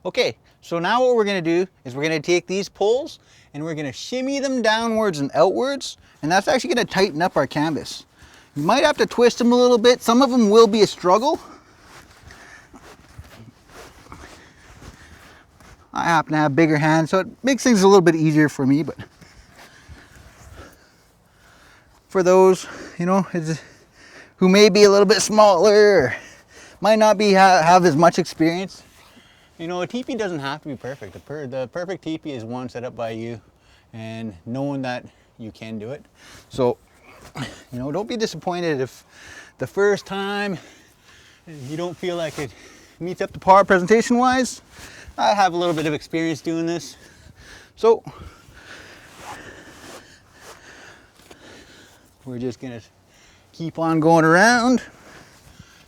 Okay, so now what we're gonna do is we're gonna take these poles and we're gonna shimmy them downwards and outwards, and that's actually gonna tighten up our canvas. You might have to twist them a little bit. Some of them will be a struggle. I happen to have bigger hands, so it makes things a little bit easier for me, but for those, you know, who may be a little bit smaller, or might not be have as much experience, you know, a teepee doesn't have to be perfect. The perfect teepee is one set up by you and knowing that you can do it. So, you know, don't be disappointed if the first time you don't feel like it meets up to par presentation wise. I have a little bit of experience doing this. So we're just gonna keep on going around.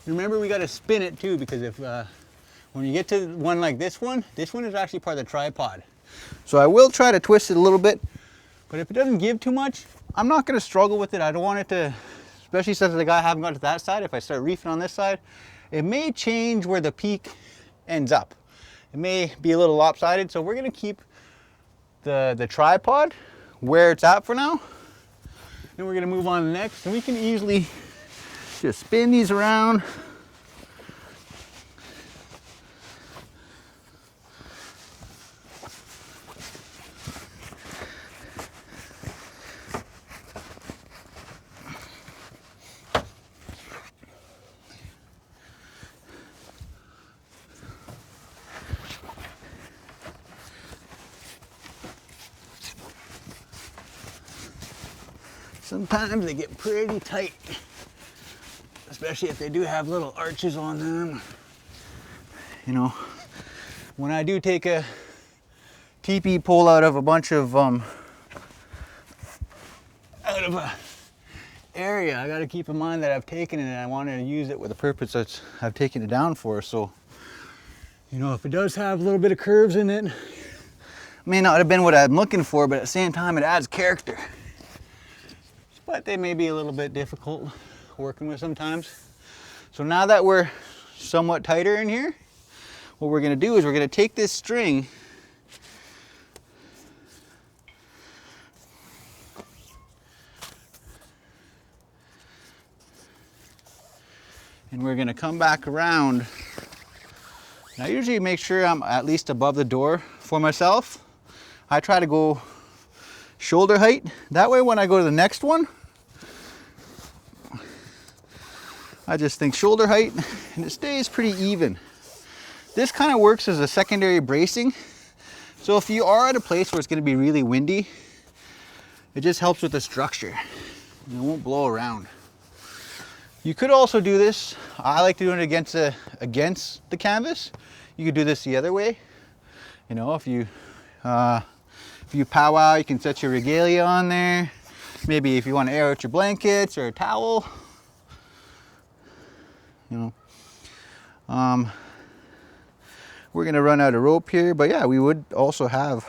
Remember, we gotta spin it too, because if when you get to one like this one is actually part of the tripod. So I will try to twist it a little bit, but if it doesn't give too much, I'm not gonna struggle with it. I don't want it to, especially since the guy haven't got to that side, if I start reefing on this side, it may change where the peak ends up. It may be a little lopsided, so we're gonna keep the tripod where it's at for now. Then we're gonna move on to the next, and we can easily just spin these around. Sometimes they get pretty tight, especially if they do have little arches on them. You know, when I do take a teepee pole out of a bunch of area, I got to keep in mind that I've taken it and I want to use it with the purpose that I've taken it down for. So, you know, if it does have a little bit of curves in it, may not have been what I'm looking for, but at the same time it adds character. But they may be a little bit difficult working with sometimes. So now that we're somewhat tighter in here, what we're gonna do is we're gonna take this string and we're gonna come back around. And I usually make sure I'm at least above the door for myself. I try to go shoulder height. That way when I go to the next one, I just think shoulder height and it stays pretty even. This kind of works as a secondary bracing. So if you are at a place where it's going to be really windy, it just helps with the structure. It won't blow around. You could also do this. I like to do it against the canvas. You could do this the other way. You know, if you powwow, you can set your regalia on there. Maybe if you want to air out your blankets or a towel. You know, we're gonna run out of rope here, but yeah, we would also have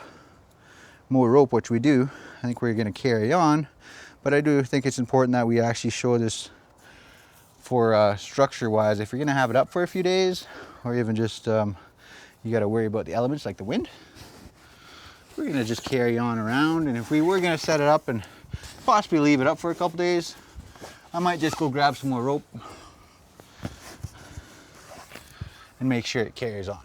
more rope, which we do. I think we're gonna carry on, but I do think it's important that we actually show this for structure wise. If you're gonna have it up for a few days, or even just you gotta worry about the elements like the wind, we're gonna just carry on around. And if we were gonna set it up and possibly leave it up for a couple days, I might just go grab some more rope and make sure it carries on.